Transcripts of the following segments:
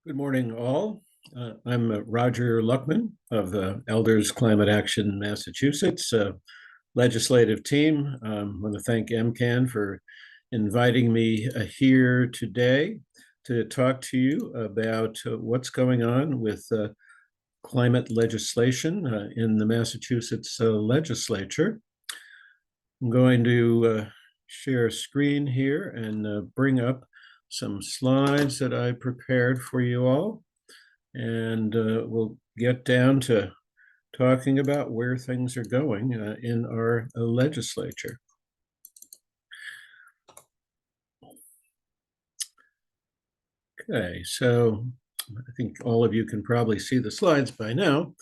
Good morning, all. I'm Roger Luckman of the Elders Climate Action Massachusetts legislative team. I want to thank MCAN for inviting me here today to talk to you about what's going on with climate legislation in the Massachusetts legislature. I'm going to share a screen here and bring up some slides that I prepared for you all. And we'll get down to talking about where things are going in our legislature. Okay, so I think all of you can probably see the slides by now.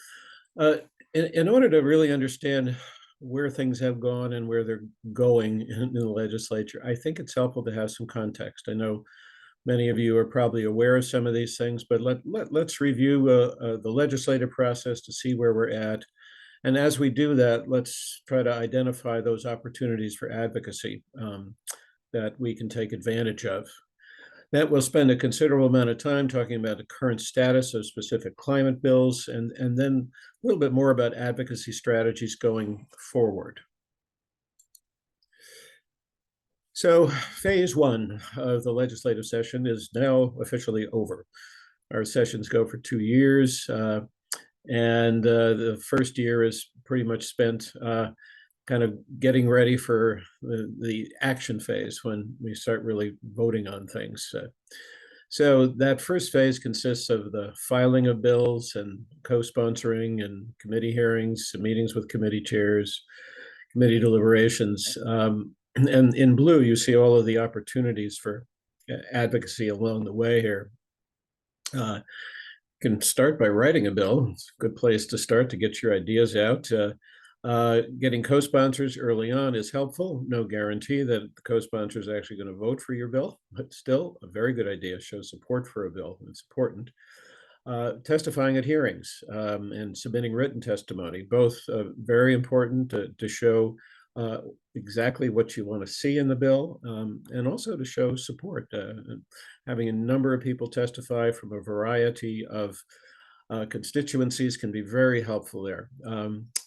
In order to really understand where things have gone and where they're going in the legislature, I think it's helpful to have some context. I know many of you are probably aware of some of these things, but let's review the legislative process to see where we're at. And as we do that, let's try to identify those opportunities for advocacy that we can take advantage of. That we'll spend a considerable amount of time talking about the current status of specific climate bills and then a little bit more about advocacy strategies going forward. So phase one of the legislative session is now officially over. Our sessions go for 2 years, and the first year is pretty much spent kind of getting ready for the action phase when we start really voting on things. So that first phase consists of the filing of bills and co-sponsoring and committee hearings, meetings with committee chairs, committee deliberations. And in blue, you see all of the opportunities for advocacy along the way here. You can start by writing a bill. It's a good place to start to get your ideas out. Getting co-sponsors early on is helpful. No guarantee that the co-sponsor is actually going to vote for your bill, but still a very good idea. Shows support for a bill. It's important. Testifying at hearings and submitting written testimony, both very important to show exactly what you want to see in the bill, and also to show support. Having a number of people testify from a variety of constituencies can be very helpful there.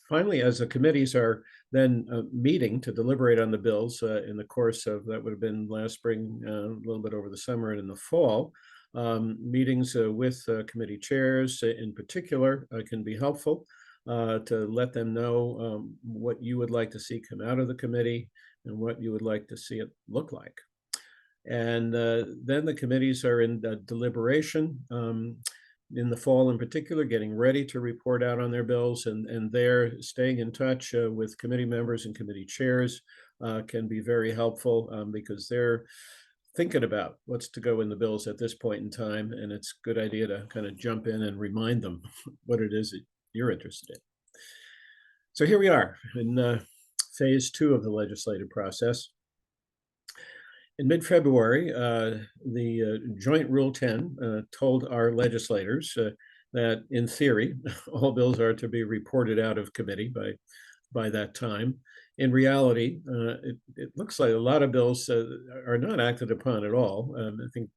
Finally, as the committees are then meeting to deliberate on the bills in the course of, that would have been last spring, a little bit over the summer and in the fall, meetings with committee chairs in particular can be helpful. To let them know what you would like to see come out of the committee and what you would like to see it look like. And then the committees are in deliberation in the fall in particular, getting ready to report out on their bills, and they're staying in touch with committee members and committee chairs can be very helpful because they're thinking about what's to go in the bills at this point in time, and it's a good idea to kind of jump in and remind them what it is that you're interested in. So here we are in phase two of the legislative process. In mid-February, the Joint Rule 10 told our legislators that in theory, all bills are to be reported out of committee by that time. In reality, it looks like a lot of bills are not acted upon at all. I think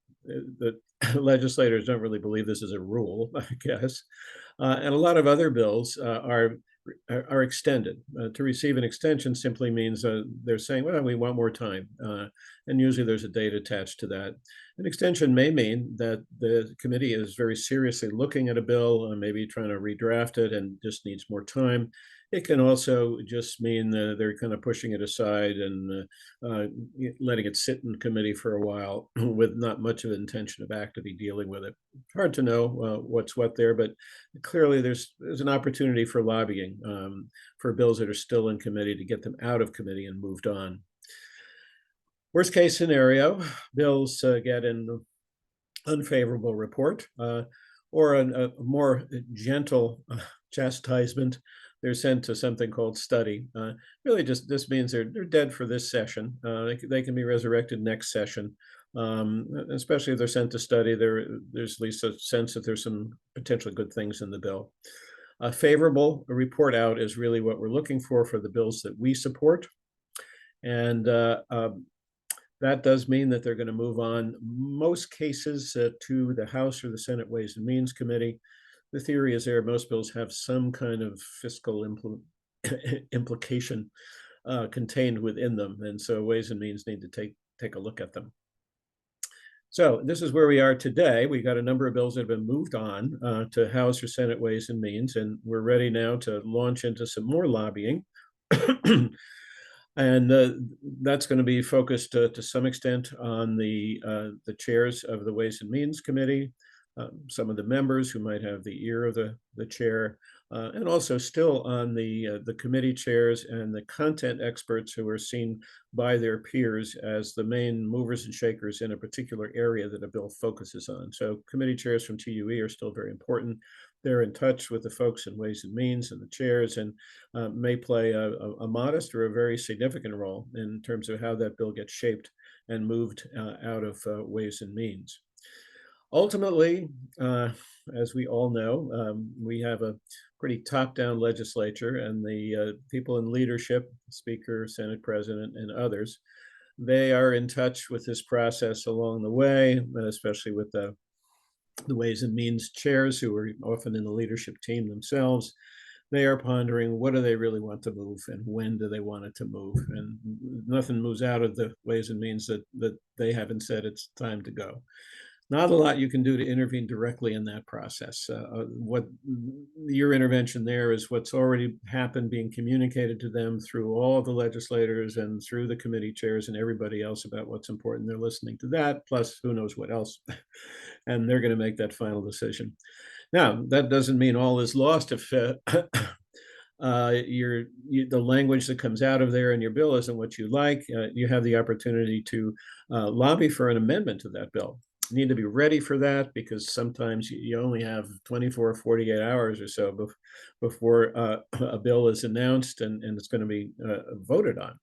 that legislators don't really believe this is a rule, I guess. And a lot of other bills are extended. To receive an extension simply means they're saying, well, we want more time. And usually there's a date attached to that. An extension may mean that the committee is very seriously looking at a bill and maybe trying to redraft it and just needs more time. It can also just mean that they're kind of pushing it aside and letting it sit in committee for a while with not much of an intention of actively dealing with it. Hard to know what's what there, but clearly there's an opportunity for lobbying for bills that are still in committee to get them out of committee and moved on. Worst case scenario, bills get an unfavorable report or a more gentle chastisement. They're sent to something called study. Really just this means they're dead for this session. They can be resurrected next session, especially if they're sent to study. There's at least a sense that there's some potentially good things in the bill. A favorable report out is really what we're looking for the bills that we support. And That does mean that they're going to move on most cases to the House or the Senate Ways and Means Committee. The theory is there most bills have some kind of fiscal implication contained within them, and so Ways and Means need to take a look at them. So this is where we are today. We got a number of bills that have been moved on to House or Senate Ways and Means, and we're ready now to launch into some more lobbying. And that's going to be focused to some extent on the chairs of the Ways and Means Committee, some of the members who might have the ear of the chair, and also still on the committee chairs and the content experts who are seen by their peers as the main movers and shakers in a particular area that a bill focuses on. So committee chairs from TUE are still very important. They're in touch with the folks in Ways and Means and the chairs, and may play a modest or a very significant role in terms of how that bill gets shaped and moved out of Ways and Means. Ultimately, as we all know, we have a pretty top-down legislature, and the people in leadership, Speaker, Senate President, and others, they are in touch with this process along the way, especially with the Ways and Means chairs, who are often in the leadership team themselves. They are pondering, what do they really want to move, and when do they want it to move? And nothing moves out of the Ways and Means that they haven't said it's time to go. Not a lot you can do to intervene directly in that process. What your intervention there is what's already happened, being communicated to them through all the legislators and through the committee chairs and everybody else about what's important. They're listening to that, plus who knows what else, and they're going to make that final decision. Now, that doesn't mean all is lost if the language that comes out of there in your bill isn't what you like. You have the opportunity to lobby for an amendment to that bill. You need to be ready for that, because sometimes you only have 24 or 48 hours or so before a bill is announced and it's going to be voted on.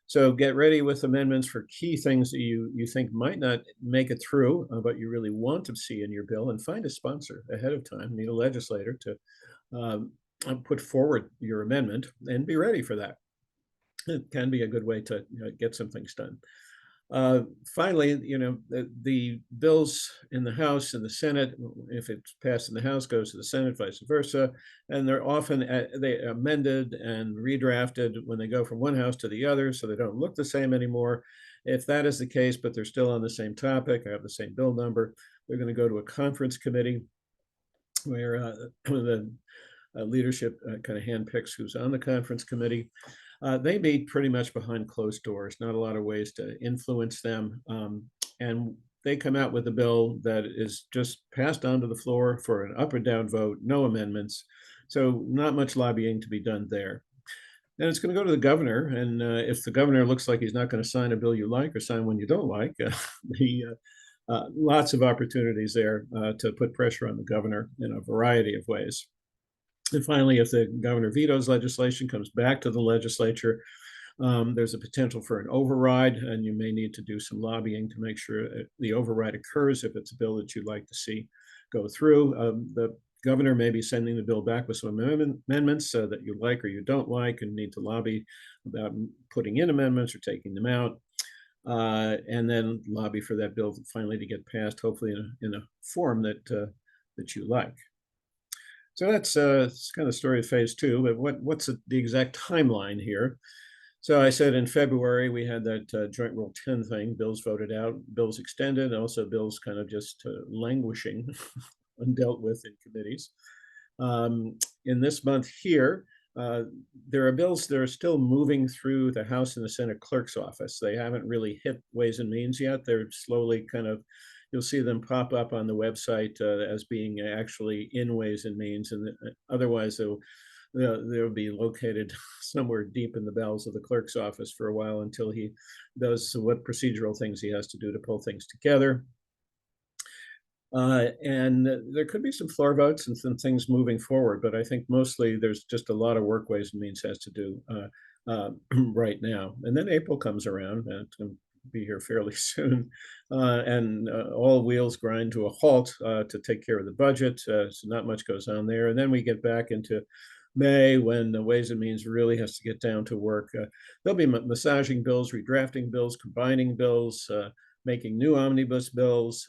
So get ready with amendments for key things that you think might not make it through, but you really want to see in your bill, and find a sponsor ahead of time. Need a legislator to put forward your amendment, and be ready for that. It can be a good way to get some things done. Finally, the bills in the House and the Senate, if it's passed in the House, goes to the Senate, vice versa, and they're often they amended and redrafted when they go from one House to the other, so they don't look the same anymore. If that is the case, but they're still on the same topic, or have the same bill number, they're going to go to a conference committee where the leadership kind of handpicks who's on the conference committee. They meet pretty much behind closed doors, not a lot of ways to influence them. And they come out with a bill that is just passed onto the floor for an up or down vote, no amendments. So not much lobbying to be done there. Then it's going to go to the governor. And if the governor looks like he's not going to sign a bill you like or sign one you don't like, lots of opportunities there to put pressure on the governor in a variety of ways. And finally, if the governor vetoes legislation, comes back to the legislature, there's a potential for an override, and you may need to do some lobbying to make sure the override occurs if it's a bill that you'd like to see go through. The governor may be sending the bill back with some amendments that you like or you don't like, and need to lobby about putting in amendments or taking them out, and then lobby for that bill finally to get passed, hopefully in a form that you like. So that's kind of the story of phase two, but what's the exact timeline here? So I said in February, we had that Joint Rule 10 thing, bills voted out, bills extended, and also bills kind of just languishing undealt with in committees. In this month here, there are bills that are still moving through the House and the Senate clerk's office. They haven't really hit Ways and Means yet. They're slowly kind of, you'll see them pop up on the website as being actually in Ways and Means, and otherwise they'll be located somewhere deep in the bowels of the clerk's office for a while until he does what procedural things he has to do to pull things together. And there could be some floor votes and some things moving forward, but I think mostly there's just a lot of work Ways and Means has to do right now. And then April comes around, and it's going to be here fairly soon, and all wheels grind to a halt to take care of the budget, so not much goes on there. And then we get back into May, when the Ways and Means really has to get down to work. They'll be massaging bills, redrafting bills, combining bills, making new omnibus bills,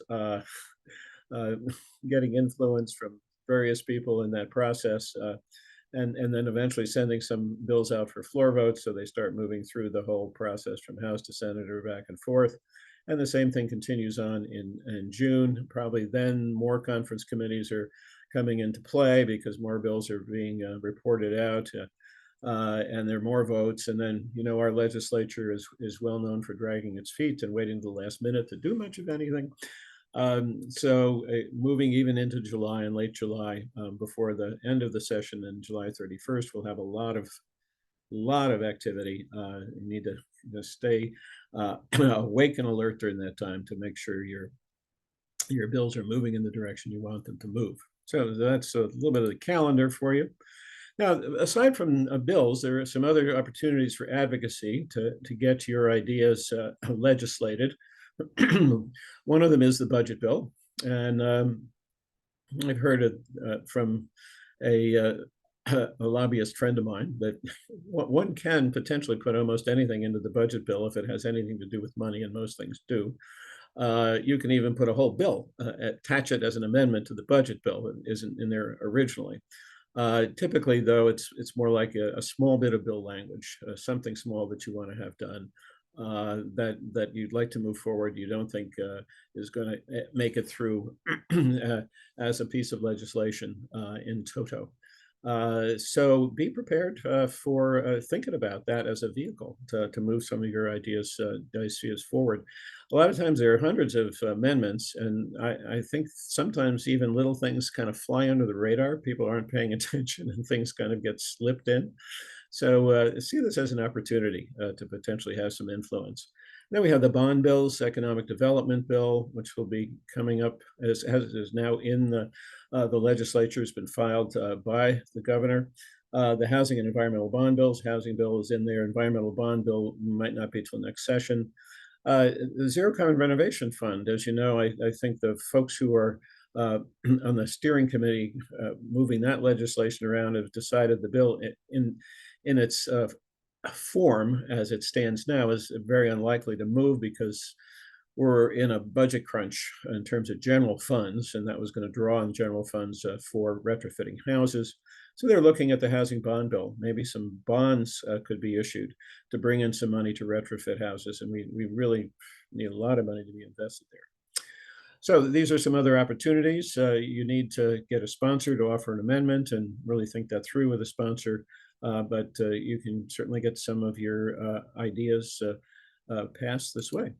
getting influence from various people in that process, and then eventually sending some bills out for floor votes. So they start moving through the whole process from House to Senate or back and forth. And the same thing continues on in June. Probably then more conference committees are coming into play because more bills are being reported out. And there are more votes. And then, our legislature is well known for dragging its feet and waiting to the last minute to do much of anything. So moving even into July and late July, before the end of the session in July 31st, we'll have a lot of activity. You need to stay awake and alert during that time to make sure your bills are moving in the direction you want them to move. So that's a little bit of the calendar for you. Now, aside from bills, there are some other opportunities for advocacy to get your ideas legislated. One of them is the budget bill, and I've heard it from a lobbyist friend of mine that one can potentially put almost anything into the budget bill if it has anything to do with money, and most things do. You can even put a whole bill, attach it as an amendment to the budget bill that isn't in there originally. Typically, though, it's more like a small bit of bill language, something small that you want to have done, that you'd like to move forward. You don't think is going to make it through as a piece of legislation in toto. So be prepared for thinking about that as a vehicle to move some of your ideas forward. A lot of times there are hundreds of amendments, and I think sometimes even little things kind of fly under the radar. People aren't paying attention and things kind of get slipped in. So see this as an opportunity to potentially have some influence. Then we have the bond bills, economic development bill, which will be coming up as is now in the legislature, has been filed by the governor. The housing and environmental bond bills, housing bill is in there. Environmental bond bill might not be till next session. The Zero Carbon Renovation Fund, as you know, I think the folks who are on the steering committee moving that legislation around have decided the bill in its form as it stands now is very unlikely to move because we're in a budget crunch in terms of general funds, and that was going to draw on general funds for retrofitting houses. So they're looking at the housing bond bill. Maybe some bonds could be issued to bring in some money to retrofit houses, and we really need a lot of money to be invested there. So these are some other opportunities. You need to get a sponsor to offer an amendment and really think that through with a sponsor. But you can certainly get some of your ideas passed this way.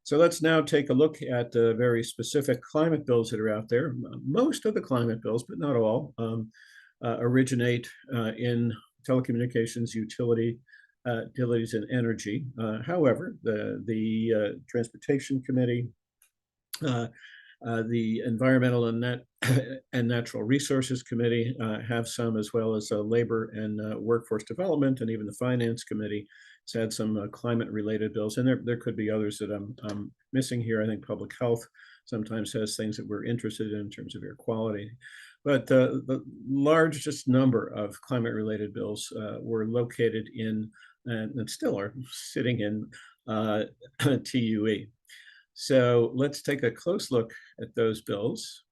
So let's now take a look at the very specific climate bills that are out there. Most of the climate bills, but not all, originate in telecommunications, utilities, and energy. However, the Transportation Committee, the Environmental and Natural Resources Committee have some, as well as Labor and Workforce Development, and even the Finance Committee has had some climate-related bills. And there could be others that I'm missing here. I think Public Health sometimes has things that we're interested in terms of air quality. But the largest number of climate-related bills were located in, and still are sitting in, TUE. So let's take a close look at those bills.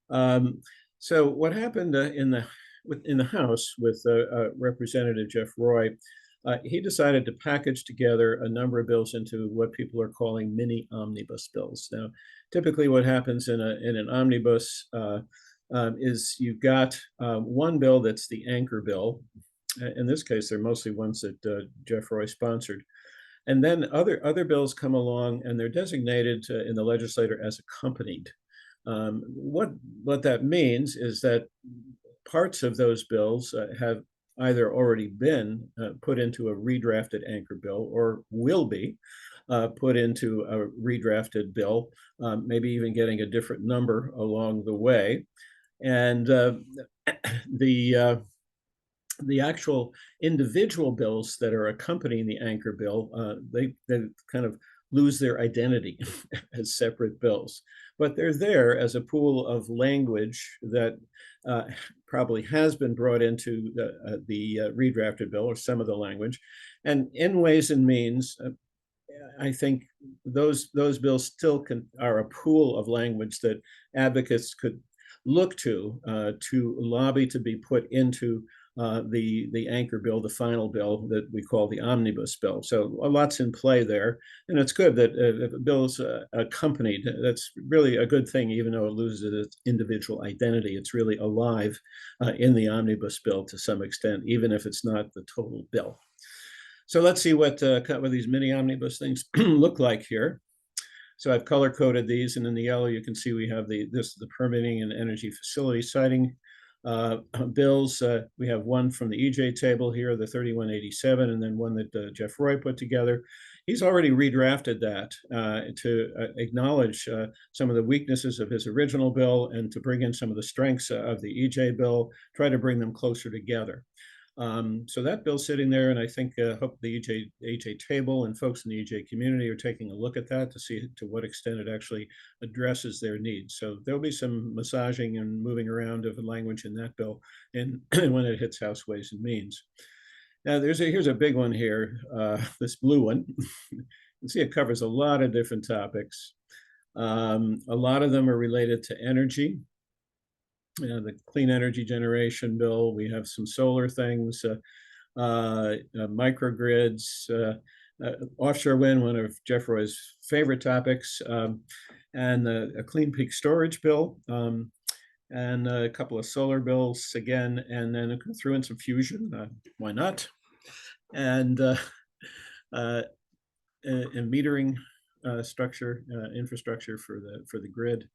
So what happened in the House with Representative Jeff Roy, he decided to package together a number of bills into what people are calling mini omnibus bills. Now, typically what happens in an omnibus is you've got one bill that's the anchor bill. In this case, they're mostly ones that Jeff Roy sponsored. And then other bills come along and they're designated in the legislature as accompanied. What that means is that parts of those bills have either already been put into a redrafted anchor bill or will be put into a redrafted bill, maybe even getting a different number along the way. And the actual individual bills that are accompanying the anchor bill, they kind of lose their identity as separate bills, but they're there as a pool of language that probably has been brought into the redrafted bill, or some of the language. And in Ways and Means, I think those bills still are a pool of language that advocates could look to lobby to be put into the anchor bill, the final bill that we call the Omnibus Bill. So a lot's in play there, and it's good that if a bill's accompanied, that's really a good thing, even though it loses its individual identity. It's really alive in the Omnibus Bill to some extent, even if it's not the total bill. So let's see what these mini omnibus things look like here. So I've color coded these, and in the yellow you can see we have the permitting and energy facility siting bills. We have one from the EJ table here, the 3187, and then one that Jeff Roy put together. He's already redrafted that to acknowledge some of the weaknesses of his original bill and to bring in some of the strengths of the EJ bill, try to bring them closer together. So that bill's sitting there, and I think hope the EJ table and folks in the EJ community are taking a look at that to see to what extent it actually addresses their needs. So there'll be some massaging and moving around of the language in that bill, and when it hits House Ways and Means. Now here's a big one here, this blue one. You can see it covers a lot of different topics. A lot of them are related to energy. The clean energy generation bill. We have some solar things, microgrids, offshore wind, one of Jeff Roy's favorite topics, and a clean peak storage bill, and a couple of solar bills again, and then threw in some fusion. Why not? And metering structure, infrastructure for the grid.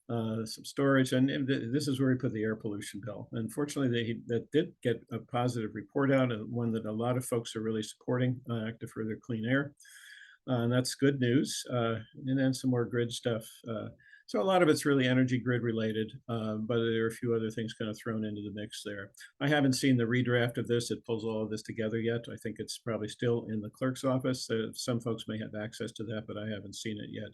Some storage, and this is where we put the air pollution bill. Unfortunately, that did get a positive report out, and one that a lot of folks are really supporting, Act to Further Clean Air, and that's good news. And then some more grid stuff. So a lot of it's really energy grid related, but there are a few other things kind of thrown into the mix there. I haven't seen the redraft of this. It pulls all of this together yet. I think it's probably still in the clerk's office. Some folks may have access to that, but I haven't seen it yet.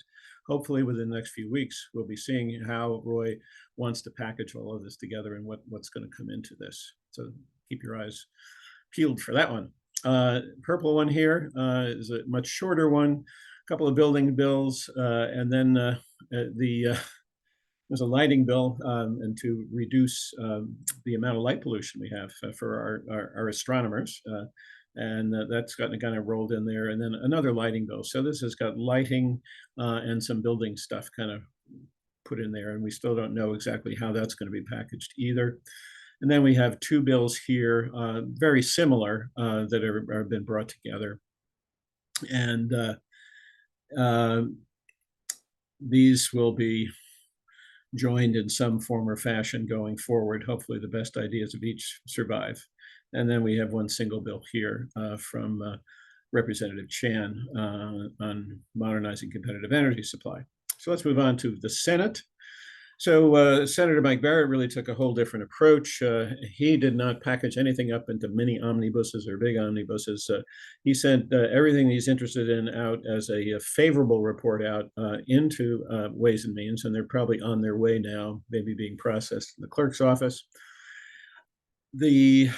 Hopefully within the next few weeks, we'll be seeing how Roy wants to package all of this together and what's going to come into this. So keep your eyes peeled for that one. Purple one here is a much shorter one. Couple of building bills, and then there's a lighting bill, and to reduce the amount of light pollution we have for our astronomers, and that's gotten kind of rolled in there, and then another lighting bill. So this has got lighting and some building stuff kind of put in there, and we still don't know exactly how that's going to be packaged either. And then we have two bills here, very similar, that have been brought together, and these will be joined in some form or fashion going forward. Hopefully the best ideas of each survive. And then we have one single bill here from Representative Chan on modernizing competitive energy supply. So let's move on to the Senate. So Senator Mike Barrett really took a whole different approach. He did not package anything up into mini omnibuses or big omnibuses. He sent everything he's interested in out as a favorable report out into Ways and Means, and they're probably on their way now, maybe being processed in the clerk's office. I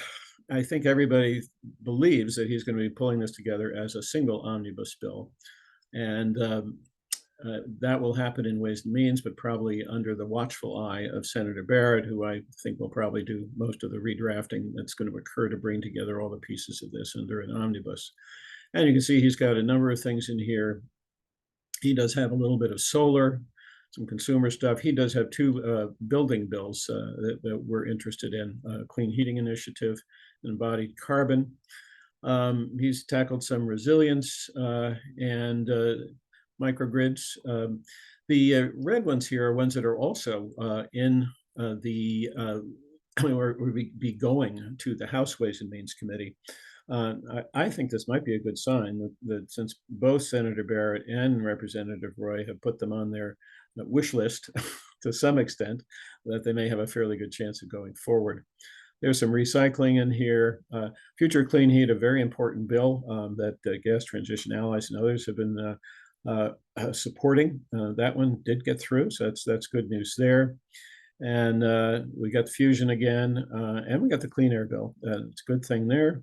think everybody believes that he's going to be pulling this together as a single omnibus bill. And that will happen in Ways and Means, but probably under the watchful eye of Senator Barrett, who I think will probably do most of the redrafting that's going to occur to bring together all the pieces of this under an omnibus. And you can see he's got a number of things in here. He does have a little bit of solar, some consumer stuff. He does have two building bills that we're interested in, Clean Heating Initiative and embodied carbon. He's tackled some resilience and microgrids. The red ones here are ones that are also in or be going to the House Ways and Means Committee. I think this might be a good sign that since both Senator Barrett and Representative Roy have put them on their wish list to some extent, that they may have a fairly good chance of going forward. There's some recycling in here. Future Clean Heat, a very important bill that Gas Transition Allies and others have been supporting. That one did get through, so that's good news there. And we got the fusion again, and we got the clean air bill. It's a good thing there.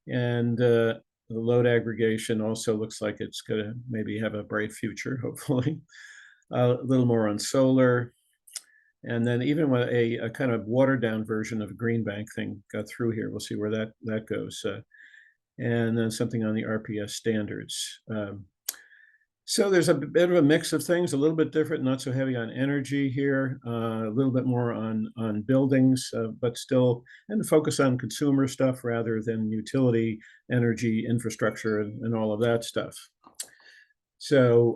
And the load aggregation also looks like it's going to maybe have a bright future, hopefully. A little more on solar. And then even with a kind of watered down version of a green bank thing got through here. We'll see where that goes. And then something on the RPS standards. So there's a bit of a mix of things, a little bit different, not so heavy on energy here, a little bit more on buildings, but still, and focus on consumer stuff rather than utility, energy, infrastructure, and all of that stuff. So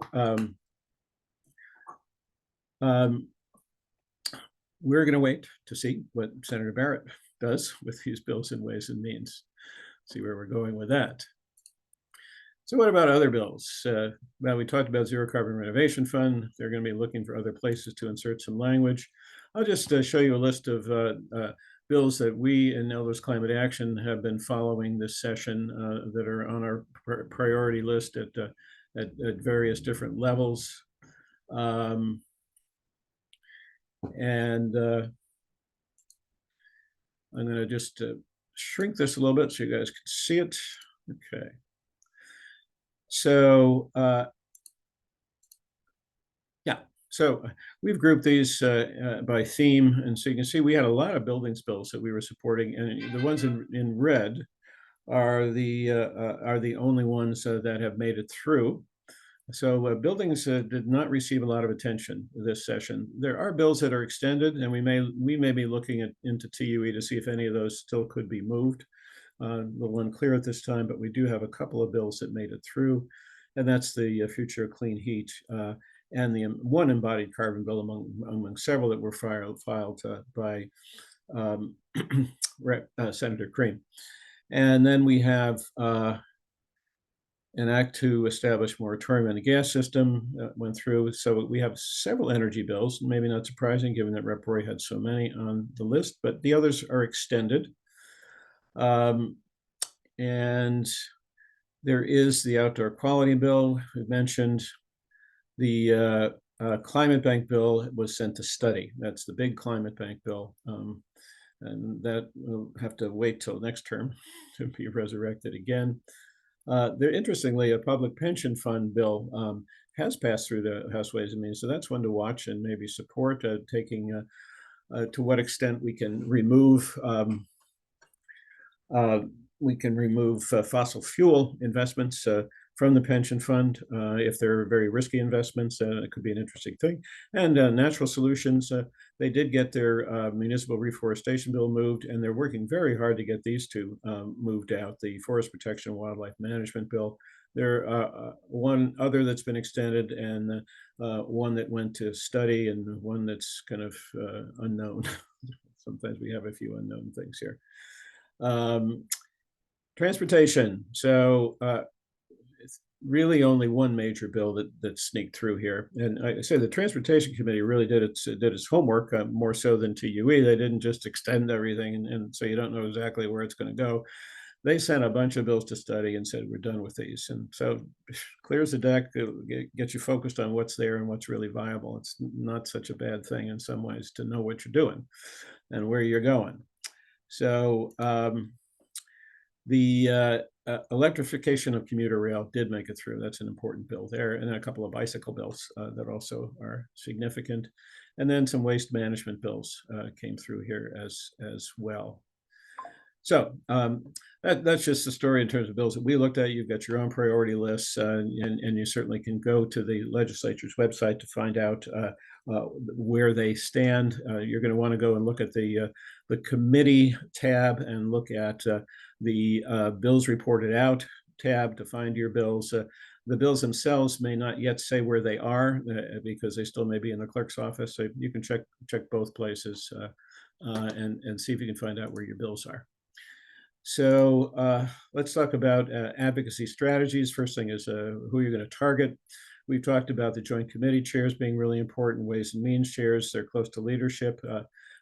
we're going to wait to see what Senator Barrett does with these bills in Ways and Means, see where we're going with that. So what about other bills? Well, we talked about Zero Carbon Renovation Fund. They're going to be looking for other places to insert some language. I'll just show you a list of bills that we in Elders Climate Action have been following this session that are on our priority list at various different levels. And I'm going to just shrink this a little bit so you guys can see it. Okay. So yeah, so we've grouped these by theme, and so you can see we had a lot of buildings bills that we were supporting, and the ones in red are the only ones that have made it through. So buildings did not receive a lot of attention this session. There are bills that are extended, and we may be looking into TUE to see if any of those still could be moved. A little unclear at this time, but we do have a couple of bills that made it through, and that's the Future of Clean Heat and the one embodied carbon bill among several that were filed by Senator Cream. And then we have an act to establish moratorium on the gas system went through. So we have several energy bills, maybe not surprising given that Rep. Roy had so many on the list, but the others are extended. And there is the outdoor quality bill we mentioned. The climate bank bill was sent to study. That's the big climate bank bill. And that will have to wait till next term to be resurrected again. There, interestingly, a public pension fund bill has passed through the House Ways and Means, so that's one to watch and maybe support, taking to what extent we can remove fossil fuel investments from the pension fund. If they're very risky investments, it could be an interesting thing. And natural solutions, they did get their municipal reforestation bill moved, and they're working very hard to get these two moved out. The forest protection and wildlife management bill. There one other that's been extended, and one that went to study, and one that's kind of unknown. Sometimes we have a few unknown things here. Transportation. So it's really only one major bill that sneaked through here. And I say the Transportation Committee really did its homework, more so than TUE. They didn't just extend everything, and so you don't know exactly where it's going to go. They sent a bunch of bills to study and said, we're done with these. And so clears the deck, get you focused on what's there and what's really viable. It's not such a bad thing in some ways to know what you're doing and where you're going. So the electrification of commuter rail did make it through. That's an important bill there. And then a couple of bicycle bills that also are significant. And then some waste management bills came through here as well. So that's just the story in terms of bills that we looked at. You've got your own priority lists, and you certainly can go to the legislature's website to find out where they stand. You're going to want to go and look at the committee tab and look at the bills reported out tab to find your bills. The bills themselves may not yet say where they are because they still may be in the clerk's office. So you can check both places and see if you can find out where your bills are. So let's talk about advocacy strategies. First thing is who you're going to target. We've talked about the joint committee chairs being really important, Ways and Means chairs. They're close to leadership,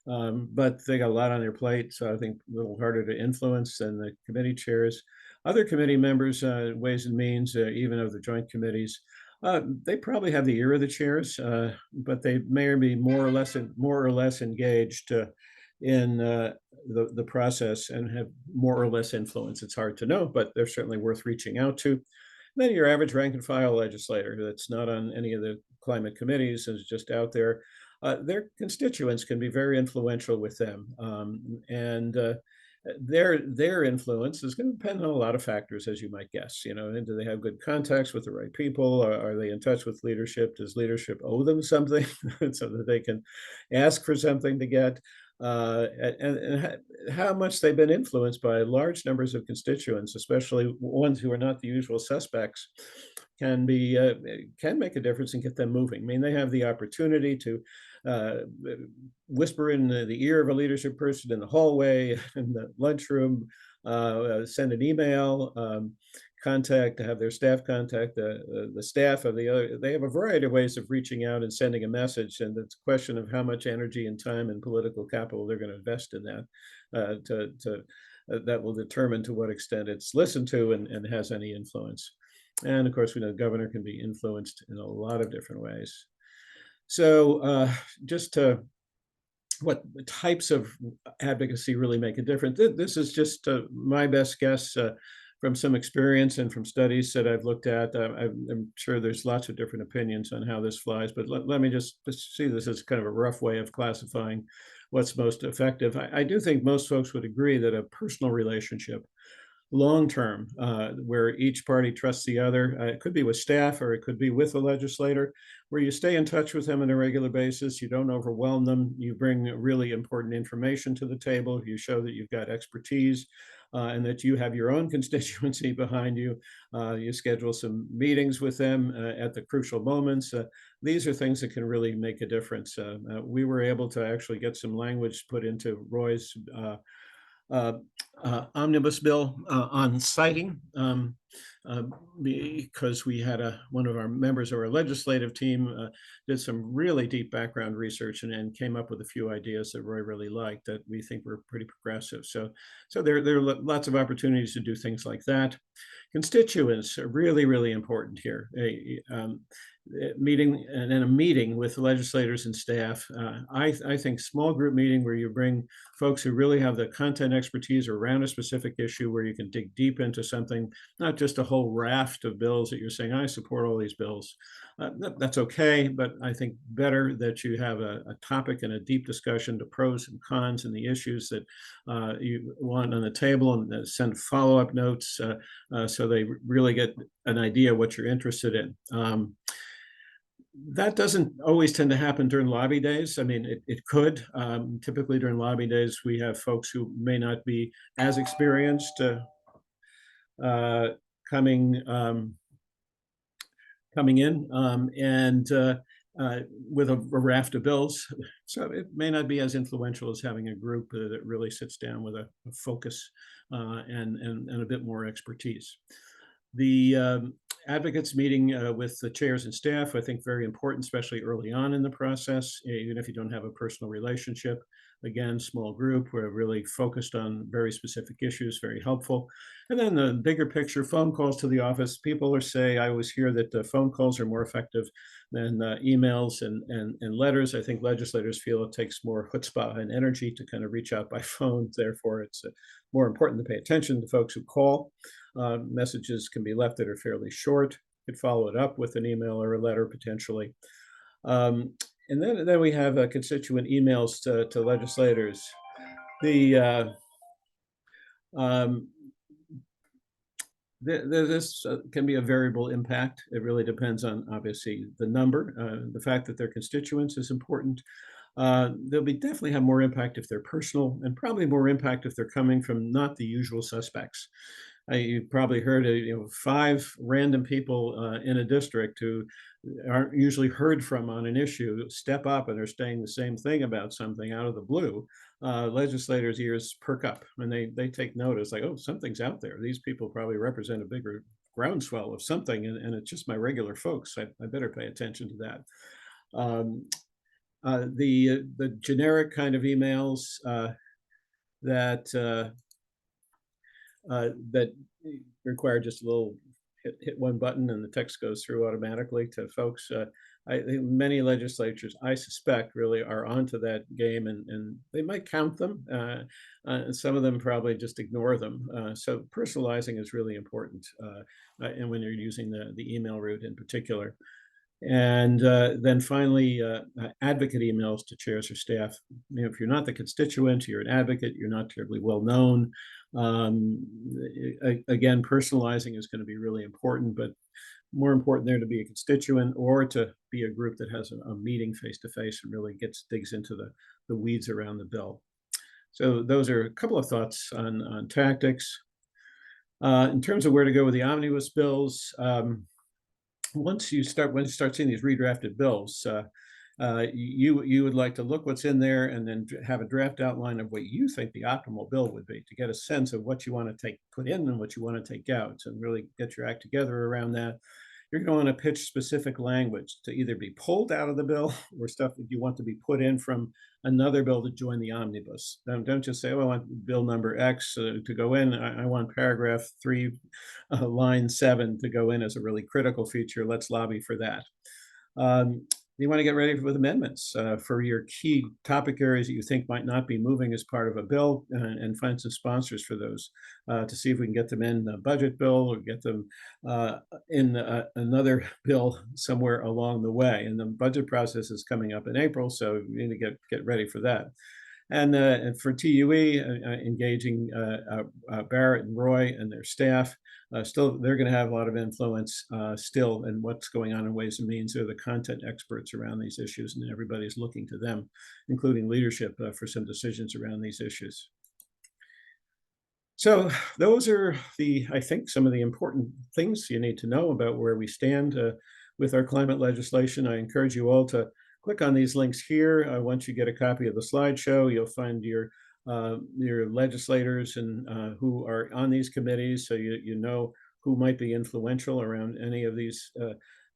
but they got a lot on their plate, so I think a little harder to influence than the committee chairs. Other committee members, Ways and Means, even of the joint committees, They probably have the ear of the chairs, but they may be more or less engaged in the process and have more or less influence. It's hard to know, but they're certainly worth reaching out to. And then your average rank and file legislator that's not on any of the climate committees is just out there. Their constituents can be very influential with them, and their influence is going to depend on a lot of factors, as you might guess. You know, and do they have good contacts with the right people? Are they in touch with leadership? Does leadership owe them something so that they can ask for something to get? How much they've been influenced by large numbers of constituents, especially ones who are not the usual suspects, can be can make a difference and get them moving. I mean, they have the opportunity to uh, whisper in the ear of a leadership person in the hallway, in the lunchroom, send an email, have their staff contact the staff of the other. They have a variety of ways of reaching out and sending a message, and it's a question of how much energy and time and political capital they're going to invest in that. That will determine to what extent it's listened to and has any influence. And of course, we know the governor can be influenced in a lot of different ways. So just to what types of advocacy really make a difference. This is just my best guess from some experience and from studies that I've looked at. I'm sure there's lots of different opinions on how this flies, but let me just see this as kind of a rough way of classifying what's most effective. I do think most folks would agree that a personal relationship long term, where each party trusts the other. It could be with staff or it could be with the legislator, where you stay in touch with them on a regular basis. You don't overwhelm them. You bring really important information to the table. You show that you've got expertise and that you have your own constituency behind you. You schedule some meetings with them at the crucial moments. These are things that can really make a difference. We were able to actually get some language put into Roy's uh, Omnibus Bill on citing because we had one of our members of our legislative team did some really deep background research and came up with a few ideas that Roy really liked that we think were pretty progressive. So there are lots of opportunities to do things like that. Constituents are really, really important here. Meeting and in a meeting with legislators and staff, I think small group meeting where you bring folks who really have the content expertise around a specific issue, where you can dig deep into something, not just a whole raft of bills that you're saying, I support all these bills. That's okay, but I think better that you have a topic and a deep discussion, the pros and cons and the issues that you want on the table, and send follow-up notes so they really get an idea what you're interested in. That doesn't always tend to happen during lobby days. I mean, it could. Typically during lobby days, we have folks who may not be as experienced coming in and with a raft of bills. So it may not be as influential as having a group that really sits down with a focus and a bit more expertise. The advocates meeting with the chairs and staff, I think very important, especially early on in the process, even if you don't have a personal relationship. Again, small group, we're really focused on very specific issues, very helpful. And then the bigger picture, phone calls to the office. People I always hear that phone calls are more effective than emails and letters. I think legislators feel it takes more chutzpah and energy to kind of reach out by phone. Therefore, it's more important to pay attention to folks who call. Messages can be left that are fairly short. You could follow it up with an email or a letter potentially. And then we have constituent emails to legislators. This can be a variable impact. It really depends on, obviously, the number. The fact that they're constituents is important. They'll definitely have more impact if they're personal, and probably more impact if they're coming from not the usual suspects. You've probably heard of 5 random people in a district who aren't usually heard from on an issue step up and are saying the same thing about something out of the blue. Legislators' ears perk up and they take notice, like, oh, something's out there. These people probably represent a bigger groundswell of something, and it's just my regular folks. I better pay attention to that. The generic kind of emails that require just a little hit one button and the text goes through automatically to folks. I think many legislatures, I suspect, really are onto that game, and they might count them. And some of them probably just ignore them. So personalizing is really important, and when you're using the email route in particular. And then finally, advocate emails to chairs or staff. If you're not the constituent, you're an advocate, you're not terribly well known. Again, personalizing is going to be really important, but more important there to be a constituent or to be a group that has a meeting face-to-face and really digs into the weeds around the bill. So those are a couple of thoughts on tactics. In terms of where to go with the omnibus bills, once you start seeing these redrafted bills, you would like to look what's in there and then have a draft outline of what you think the optimal bill would be to get a sense of what you want to put in and what you want to take out, and really get your act together around that. You're going to pitch specific language to either be pulled out of the bill or stuff that you want to be put in from another bill to join the omnibus. Don't just say, oh, I want bill number X to go in. I want paragraph 3, line 7 to go in as a really critical feature. Let's lobby for that. You want to get ready with amendments for your key topic areas that you think might not be moving as part of a bill, and find some sponsors for those to see if we can get them in a budget bill or get them in another bill somewhere along the way. And the budget process is coming up in April, so you need to get ready for that. And for TUE, engaging Barrett and Roy and their staff. Still, they're going to have a lot of influence still in what's going on in Ways and Means. They're the content experts around these issues, and everybody's looking to them, including leadership, for some decisions around these issues. So those are I think, some of the important things you need to know about where we stand with our climate legislation. I encourage you all to click on these links here. Once you get a copy of the slideshow, you'll find your legislators and who are on these committees, so you know who might be influential around any of these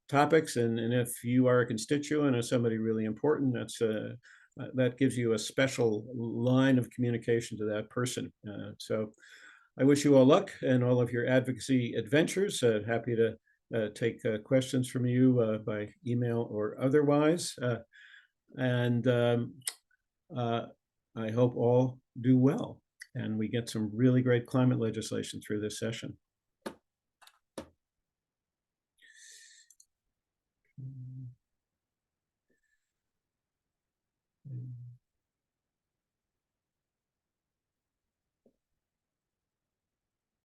topics. And if you are a constituent or somebody really important, that gives you a special line of communication to that person. So I wish you all luck in all of your advocacy adventures. Happy to take questions from you by email or otherwise. I hope all do well and we get some really great climate legislation through this session.